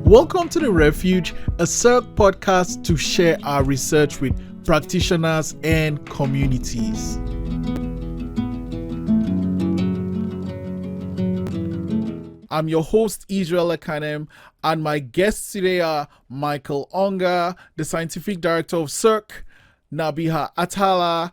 Welcome to the Refuge, a CYRRC podcast to share our research with practitioners and communities. I'm your host, Israel Ekanem, and my guests today are Michael Ungar, the Scientific Director of CYRRC, Nabiha Atallah,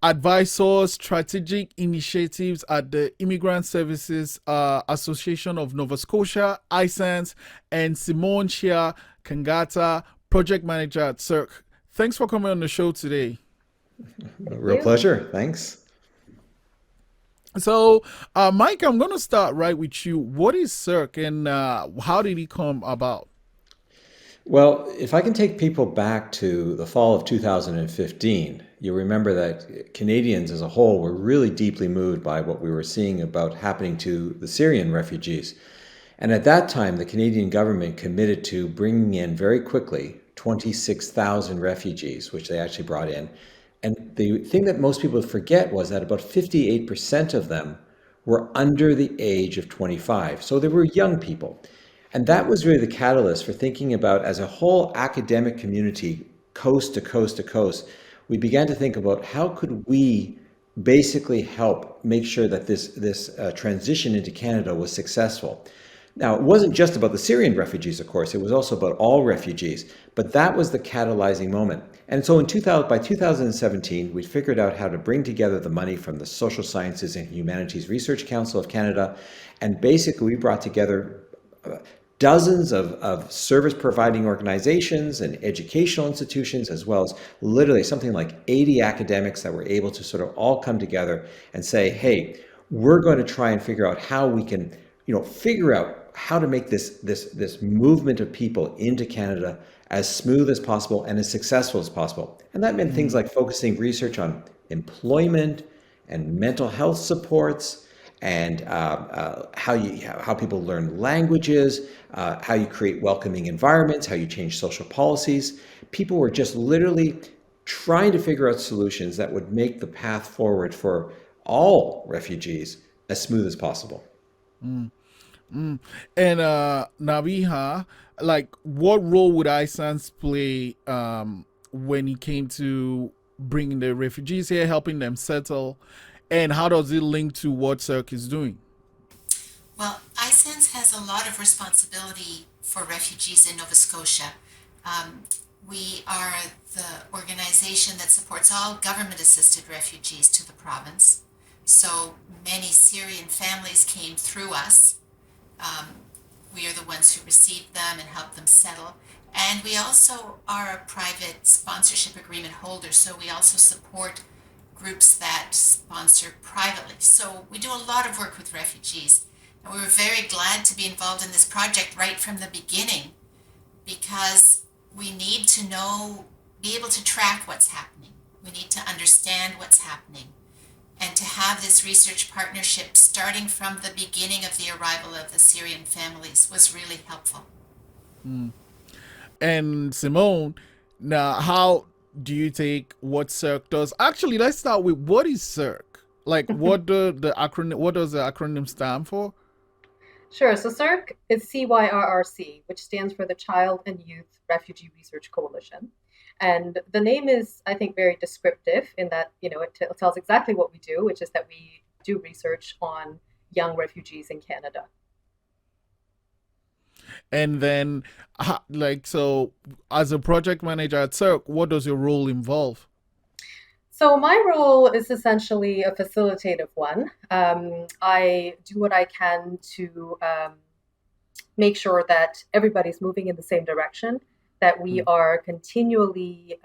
Advisor Strategic Initiatives at the Immigrant Services Association of Nova Scotia, ISANS, and Simone Chia-Kangata, Project Manager at CYRRC. Thanks for coming on the show today. Real pleasure. Thanks. So, Mike, I'm going to start right with you. What is CYRRC and how did it come about? Well, if I can take people back to the fall of 2015, you remember that Canadians as a whole were really deeply moved by what we were seeing about happening to the Syrian refugees. And at that time, the Canadian government committed to bringing in very quickly 26,000 refugees, which they actually brought in. And the thing that most people forget was that about 58% of them were under the age of 25. So they were young people. And that was really the catalyst for thinking about, as a whole academic community, coast to coast to coast, we began to think about how could we basically help make sure that this transition into Canada was successful. Now, it wasn't just about the Syrian refugees, of course, it was also about all refugees, but that was the catalyzing moment. And so by 2017, we figured out how to bring together the money from the Social Sciences and Humanities Research Council of Canada, and basically we brought together dozens of service providing organizations and educational institutions, as well as literally something like 80 academics that were able to sort of all come together and say, hey, we're going to try and figure out how we can, figure out how to make this movement of people into Canada as smooth as possible and as successful as possible. And that meant things like focusing research on employment and mental health supports, and how people learn languages, how you create welcoming environments, how you change social policies. People were just literally trying to figure out solutions that would make the path forward for all refugees as smooth as possible. And Nabiha, what role would ISANS play when it came to bringing the refugees here, helping them settle? And how does it link to what CYRRC is doing? Well, ISANS has a lot of responsibility for refugees in Nova Scotia. We are the organization that supports all government-assisted refugees to the province. So many Syrian families came through us. We are the ones who received them and helped them settle. And we also are a private sponsorship agreement holder, so we also support groups that sponsor privately. So we do a lot of work with refugees. And we were very glad to be involved in this project right from the beginning, because we need to be able to track what's happening. We need to understand what's happening. And to have this research partnership starting from the beginning of the arrival of the Syrian families was really helpful. And Simone, now how do you take what CYRRC does? Actually, let's start with what is CYRRC? What does the acronym stand for? Sure. So CYRRC is CYRRC, which stands for the Child and Youth Refugee Research Coalition. And the name is, I think, very descriptive in that, it tells exactly what we do, which is that we do research on young refugees in Canada. And then, so as a project manager at CYRRC, what does your role involve? So my role is essentially a facilitative one. I do what I can to make sure that everybody's moving in the same direction, that we are continually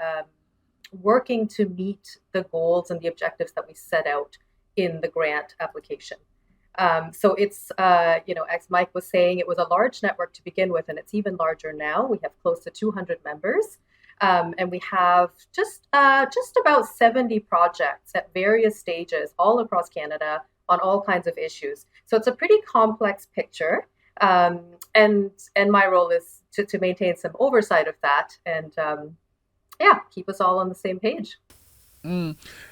working to meet the goals and the objectives that we set out in the grant application. So it's, as Mike was saying, it was a large network to begin with, and it's even larger now. We have close to 200 members, and we have just about 70 projects at various stages all across Canada on all kinds of issues. So it's a pretty complex picture, and my role is to maintain some oversight of that and, keep us all on the same page.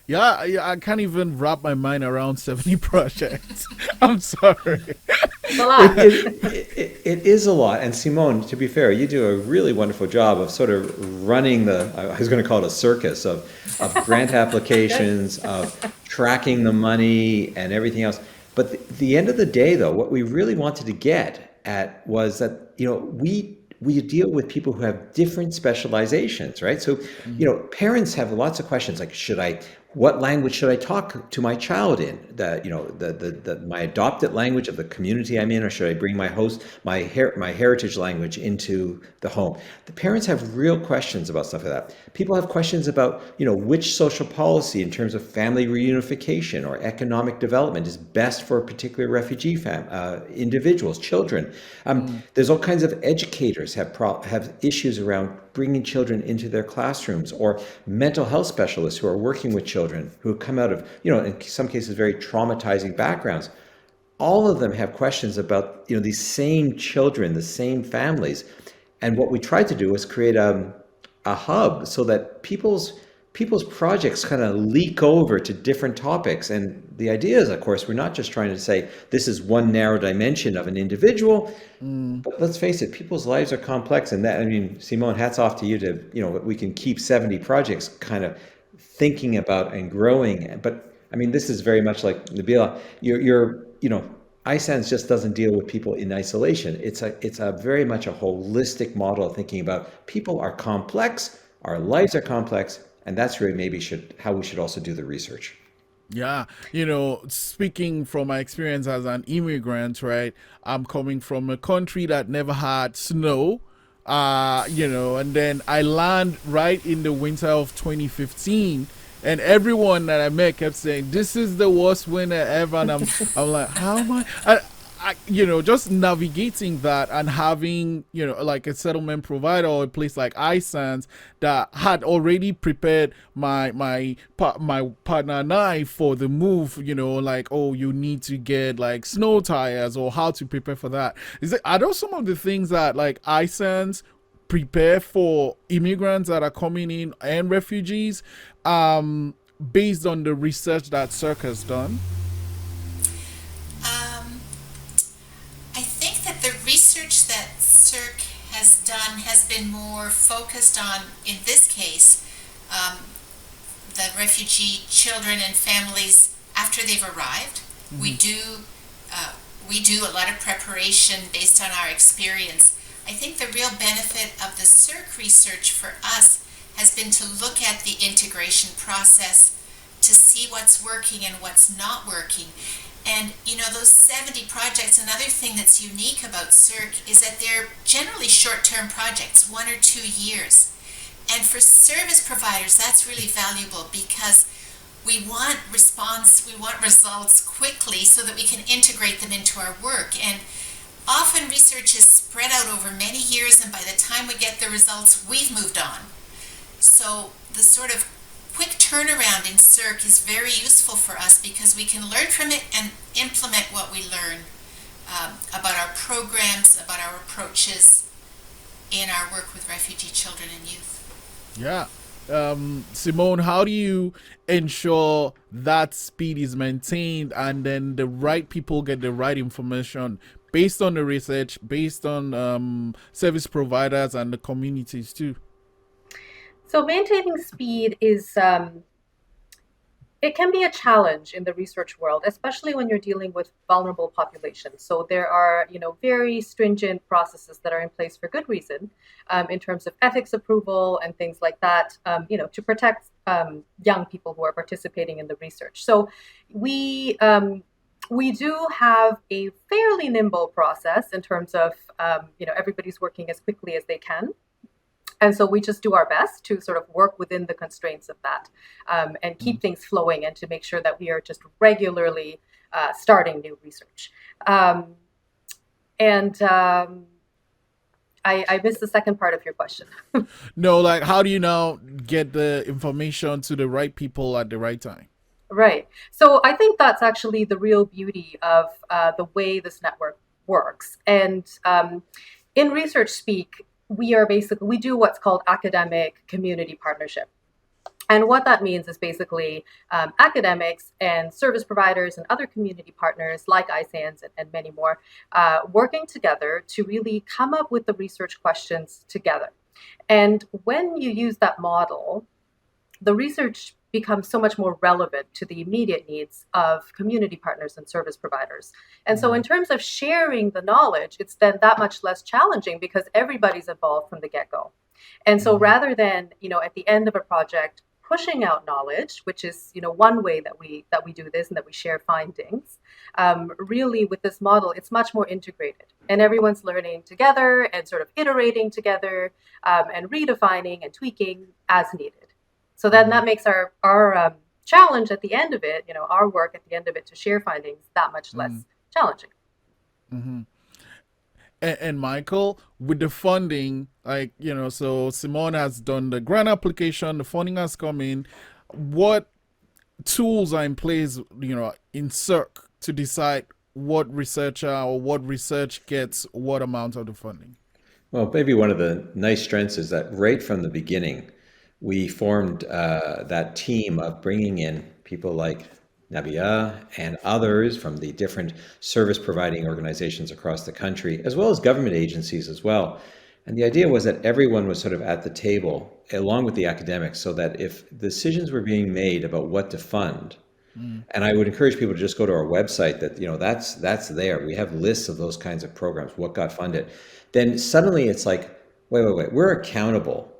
Yeah, I can't even wrap my mind around 70 projects. I'm sorry. It's a lot. It is a lot. And Simone, to be fair, you do a really wonderful job of sort of running I was going to call it a circus of grant applications, of tracking the money and everything else. But the end of the day, though, what we really wanted to get at was that, we deal with people who have different specializations, right? So, parents have lots of questions like, what language should I talk to my child in? My adopted language of the community I'm in, or should I bring my heritage language into the home? The parents have real questions about stuff like that. People have questions about, which social policy in terms of family reunification or economic development is best for particular refugee individuals, children. There's all kinds of educators have issues around bringing children into their classrooms, or mental health specialists who are working with children who come out of, in some cases, very traumatizing backgrounds. All of them have questions about, these same children, the same families. And what we tried to do was create a hub so that people's projects kind of leak over to different topics. And the idea is, of course, we're not just trying to say this is one narrow dimension of an individual, but let's face it, people's lives are complex. And that, Simone, hats off to you to, we can keep 70 projects kind of thinking about and growing. But this is very much like Nabiha, ISANS just doesn't deal with people in isolation. It's a very much a holistic model of thinking about people are complex, our lives are complex, and that's really maybe how we should also do the research. Yeah, speaking from my experience as an immigrant, right? I'm coming from a country that never had snow, and then I land right in the winter of 2015, and everyone that I met kept saying, "This is the worst winter ever," and I'm like, "How am just navigating that and having, like a settlement provider or a place like ISANS that had already prepared my partner and I for the move, like, oh, you need to get like snow tires or how to prepare for that. Are those some of the things that like ISANS prepare for immigrants that are coming in and refugees, based on the research that CYRRC has done? I think that the research that CYRRC has done has been more focused on, in this case, the refugee children and families after they've arrived. Mm-hmm. We do a lot of preparation based on our experience. I think the real benefit of the CYRRC research for us has been to look at the integration process, to see what's working and what's not working. And those 70 projects, another thing that's unique about CYRRC is that they're generally short-term projects, 1 or 2 years. And for service providers, that's really valuable because we want results quickly so that we can integrate them into our work. And often research is spread out over many years, and by the time we get the results, we've moved on. So the sort of quick turnaround in CYRRC is very useful for us because we can learn from it and implement what we learn about our programs, about our approaches in our work with refugee children and youth. Yeah. Simone, how do you ensure that speed is maintained and then the right people get the right information based on the research, based on service providers and the communities too? So maintaining speed is, it can be a challenge in the research world, especially when you're dealing with vulnerable populations. So there are, very stringent processes that are in place for good reason, in terms of ethics approval and things like that, to protect young people who are participating in the research. So we do have a fairly nimble process in terms of, everybody's working as quickly as they can. And so we just do our best to sort of work within the constraints of that, and keep things flowing and to make sure that we are just regularly starting new research. I missed the second part of your question. No, like how do you now get the information to the right people at the right time? Right. So I think that's actually the real beauty of the way this network works. And in research speak, we do what's called academic community partnership. And what that means is basically academics and service providers and other community partners like ISANS and many more working together to really come up with the research questions together. And when you use that model, the research becomes so much more relevant to the immediate needs of community partners and service providers. And so in terms of sharing the knowledge, it's then that much less challenging because everybody's involved from the get-go. And so rather than, at the end of a project, pushing out knowledge, which is, one way that we do this and that we share findings, really with this model, it's much more integrated and everyone's learning together and sort of iterating together and redefining and tweaking as needed. So then that makes our challenge at the end of it, our work at the end of it to share findings that much less challenging. And Michael, with the funding, so Simone has done the grant application, the funding has come in. What tools are in place, in CYRRC to decide what researcher or what research gets what amount of the funding? Well, maybe one of the nice strengths is that right from the beginning, we formed that team of bringing in people like Nabiha and others from the different service providing organizations across the country, as well as government agencies as well. And the idea was that everyone was sort of at the table along with the academics so that if decisions were being made about what to fund, and I would encourage people to just go to our website that, that's there. We have lists of those kinds of programs, what got funded. Then suddenly it's like, wait, we're accountable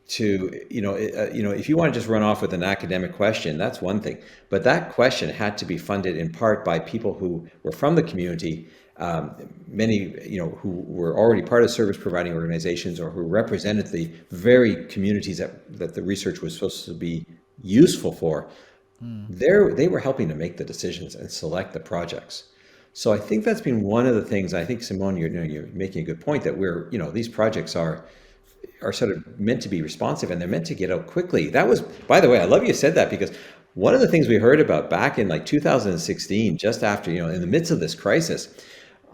to, if you want to just run off with an academic question, that's one thing. But that question had to be funded in part by people who were from the community, many, who were already part of service providing organizations or who represented the very communities that the research was supposed to be useful for. They were helping to make the decisions and select the projects. So I think that's been one of the things. I think, Simone, you're making a good point that these projects are sort of meant to be responsive and they're meant to get out quickly. That was, by the way, I love you said that, because one of the things we heard about back in like 2016, just after, in the midst of this crisis,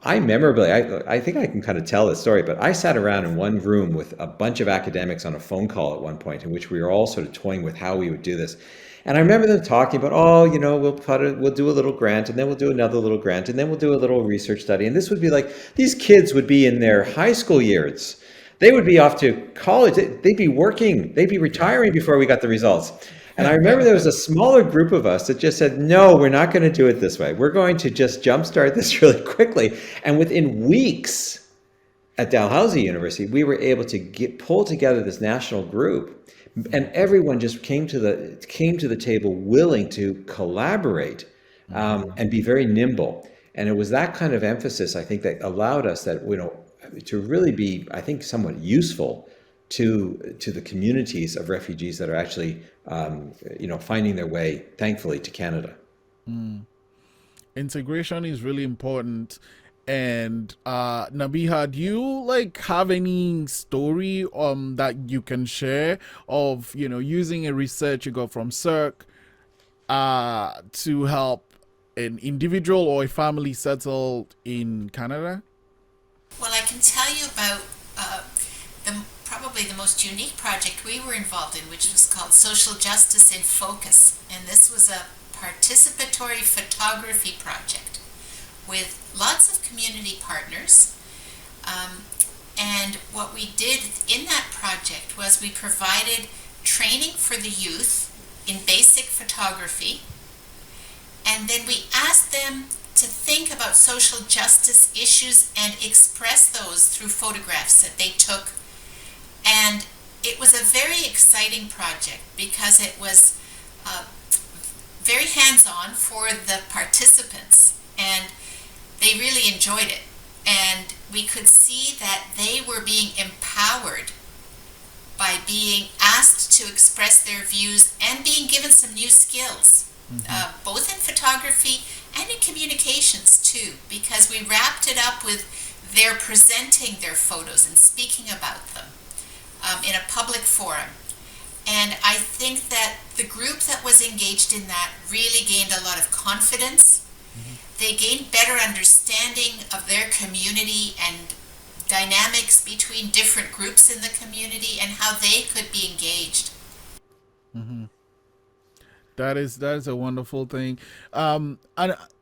I think I can kind of tell this story, but I sat around in one room with a bunch of academics on a phone call at one point in which we were all sort of toying with how we would do this. And I remember them talking about, we'll do a little grant, and then we'll do another little grant, and then we'll do a little research study. And this would be like, these kids would be in their high school years. They would be off to college. They'd be working. They'd be retiring before we got the results. And I remember there was a smaller group of us that just said, no, we're not going to do it this way. We're going to just jumpstart this really quickly. And within weeks at Dalhousie University, we were able to pull together this national group. And everyone just came to the table willing to collaborate and be very nimble. And it was that kind of emphasis, I think, that allowed us to really be, I think, somewhat useful to the communities of refugees that are actually, finding their way, thankfully, to Canada. Integration is really important. And Nabiha, do you have any story that you can share of using a research you got from CYRRC to help an individual or a family settled in Canada? Well, I can tell you about probably the most unique project we were involved in, which was called Social Justice in Focus. And this was a participatory photography project with lots of community partners. And what we did in that project was we provided training for the youth in basic photography. And then we asked them to think about social justice issues and express those through photographs that they took. And it was a very exciting project because it was very hands-on for the participants, and they really enjoyed it. And we could see that they were being empowered by being asked to express their views and being given some new skills, both in photography and in communications too, because we wrapped it up with their presenting their photos and speaking about them in a public forum. And I think that the group that was engaged in that really gained a lot of confidence. They gained better understanding of their community and dynamics between different groups in the community and how they could be engaged. That is a wonderful thing. And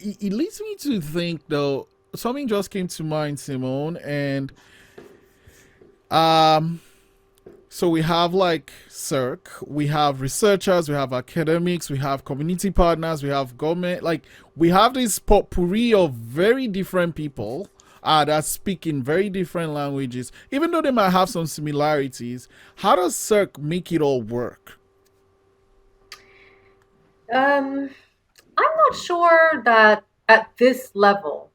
it leads me to think though, something just came to mind, Simone, and um so we have like CYRRC, we have researchers, we have academics, we have community partners, we have government. Like we have this potpourri of very different people that speak in very different languages. Even though they might have some similarities, how does CYRRC make it all work? Um, I'm not sure that at this level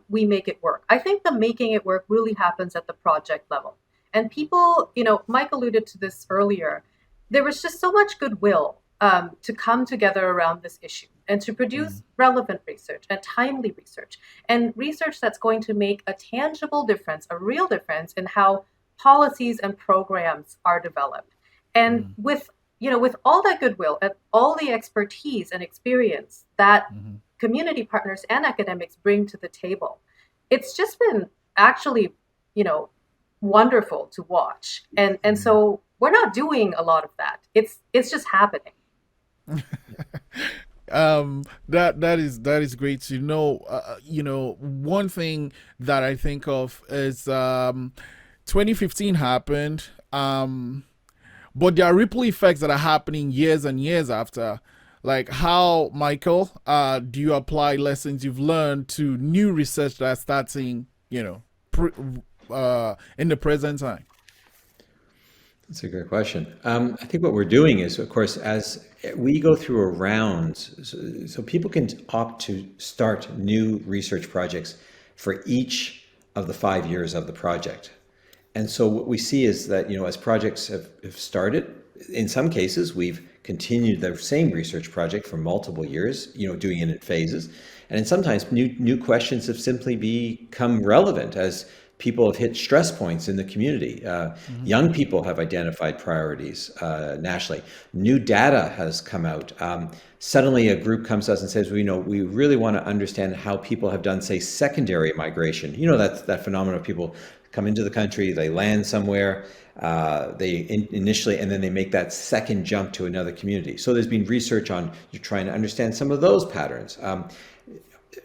we make it work. I think the making it work really happens at the project level. And people, Mike alluded to this earlier, there was just so much goodwill to come together around this issue and to produce relevant research and timely research and research that's going to make a tangible difference, a real difference in how policies and programs are developed. And with all that goodwill and all the expertise and experience that community partners and academics bring to the table, it's just been actually, wonderful to watch. And so we're not doing a lot of that. It's just happening. That is great to know. One thing that I think of is 2015 happened, but there are ripple effects that are happening years and years after. Like how, Michael, do you apply lessons you've learned to new research that's starting, in the present time? That's a great question. I think what we're doing is, of course, as we go through a round, so people can opt to start new research projects for each of the 5 years of the project. And so what we see is that, as projects have started, in some cases, we've continued the same research project for multiple years, doing it in phases. And then sometimes new questions have simply become relevant as people have hit stress points in the community. Young people have identified priorities nationally. New data has come out. Suddenly a group comes to us and says, we really want to understand how people have done, say, secondary migration. That phenomenon of people come into the country, they land somewhere, initially, and then they make that second jump to another community. So there's been research on trying to understand some of those patterns.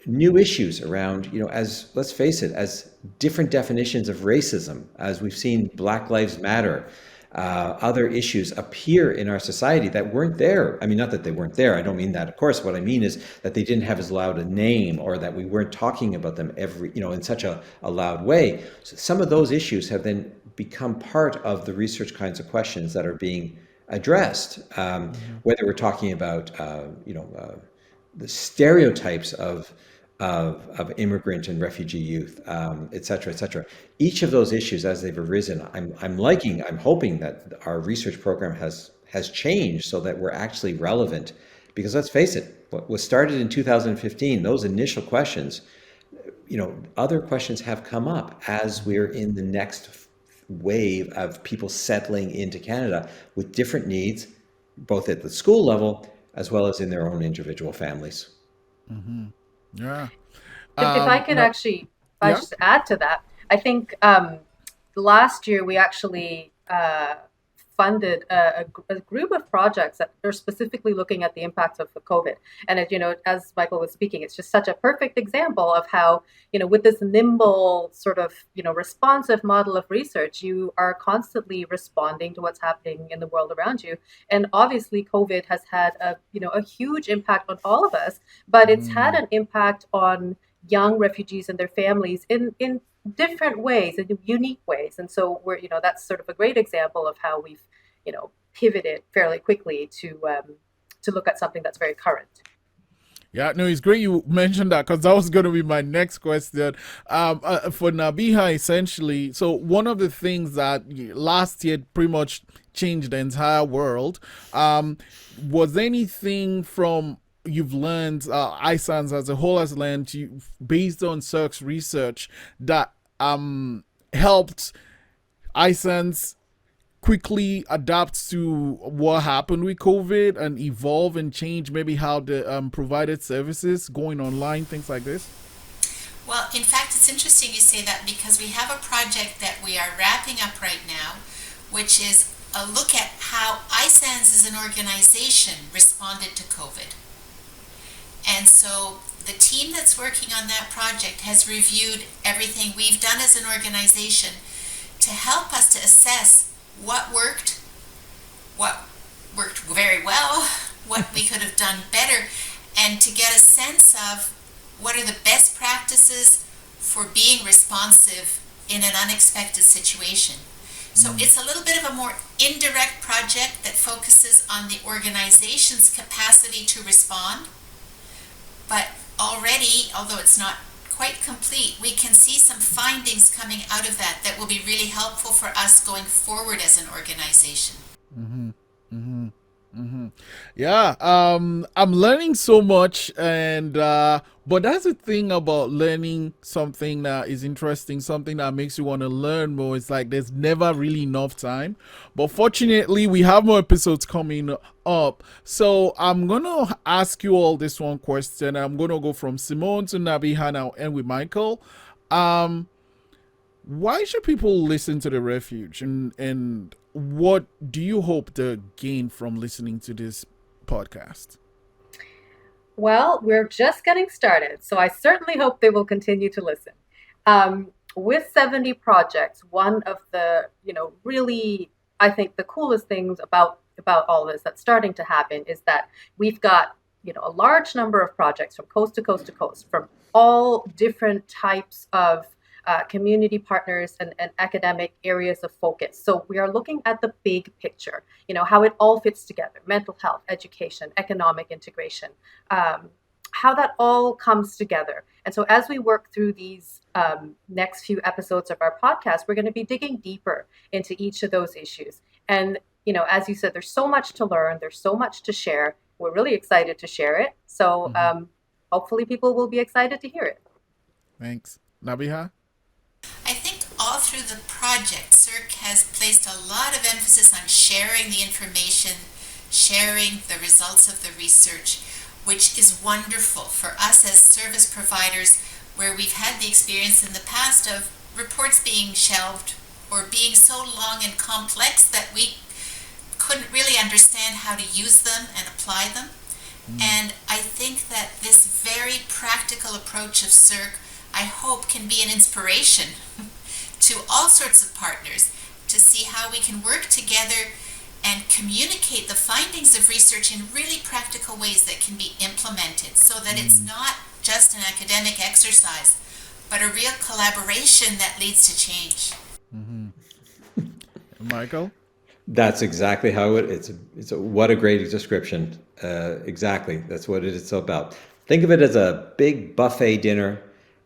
New issues around, as let's face it, as different definitions of racism, as we've seen Black Lives Matter, other issues appear in our society that weren't there. I mean, not that they weren't there. I don't mean that. Of course, what I mean is that they didn't have as loud a name, or that we weren't talking about them in such a loud way. So some of those issues have then become part of the research kinds of questions that are being addressed, whether we're talking about, the stereotypes of immigrant and refugee youth, et cetera, et cetera. Each of those issues, as they've arisen, I'm hoping that our research program has changed so that we're actually relevant. Because let's face it, what was started in 2015, those initial questions, other questions have come up as we're in the next wave of people settling into Canada with different needs, both at the school level as well as in their own individual families. Yeah. If I could actually, I just add to that, I think last year we actually funded a group of projects that are specifically looking at the impacts of the COVID. And as Michael was speaking, it's just such a perfect example of how, with this nimble sort of, responsive model of research, you are constantly responding to what's happening in the world around you. And obviously COVID has had a huge impact on all of us, but it's had an impact on young refugees and their families in different ways, in unique ways. And so that's sort of a great example of how we've, pivoted fairly quickly to look at something that's very current. Yeah, no, it's great you mentioned that, because that was going to be my next question. For Nabiha, essentially, so one of the things that last year pretty much changed the entire world, was anything from you've learned, ISANS as a whole has learned, based on CYRRC's research, that helped ISANS quickly adapt to what happened with COVID and evolve and change maybe how the provided services, going online, things like this? Well, in fact, it's interesting you say that, because we have a project that we are wrapping up right now, which is a look at how ISANS as an organization responded to COVID. And so the team that's working on that project has reviewed everything we've done as an organization to help us to assess what worked very well, what we could have done better, and to get a sense of what are the best practices for being responsive in an unexpected situation. So it's a little bit of a more indirect project that focuses on the organization's capacity to respond. But already, although it's not quite complete, we can see some findings coming out of that that will be really helpful for us going forward as an organization. Yeah, I'm learning so much, and but that's the thing about learning something that is interesting, something that makes you want to learn more. It's like there's never really enough time. But fortunately, we have more episodes coming up. So I'm gonna ask you all this one question. I'm gonna go from Simone to Nabiha now, and with Michael. Why should people listen to the Refuge, and what do you hope to gain from listening to this podcast? Well, we're just getting started, so I certainly hope they will continue to listen. With 70 projects, one of the, really, I think the coolest things about all this that's starting to happen is that we've got, a large number of projects from coast to coast to coast, from all different types of community partners and academic areas of focus. So we are looking at the big picture, how it all fits together: mental health, education, economic integration, how that all comes together. And so as we work through these next few episodes of our podcast, we're going to be digging deeper into each of those issues. And, as you said, there's so much to learn. There's so much to share. We're really excited to share it. So hopefully people will be excited to hear it. Thanks. Nabiha? I think all through the project, CYRRC has placed a lot of emphasis on sharing the information, sharing the results of the research, which is wonderful for us as service providers, where we've had the experience in the past of reports being shelved or being so long and complex that we couldn't really understand how to use them and apply them. And I think that this very practical approach of CYRRC, I hope, can be an inspiration to all sorts of partners to see how we can work together and communicate the findings of research in really practical ways that can be implemented, so that it's not just an academic exercise, but a real collaboration that leads to change. Michael? That's exactly how what a great description. Exactly. That's what it's about. Think of it as a big buffet dinner,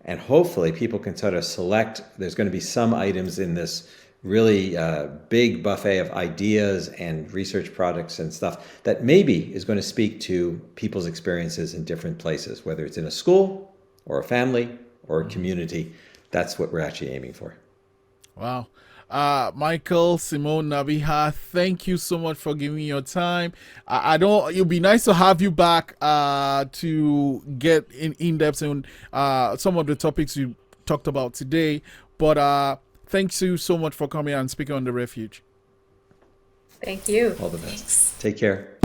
and hopefully people can sort of select. There's going to be some items in this really big buffet of ideas and research products and stuff that maybe is going to speak to people's experiences in different places, whether it's in a school or a family or a community. That's what we're actually aiming for. Wow. Michael, Simone, Nabiha, thank you so much for giving me your time. It'll be nice to have you back to get in depth on some of the topics you talked about today. But thanks you so much for coming and speaking on the Refuge. Thank you. All the best. Thanks. Take care.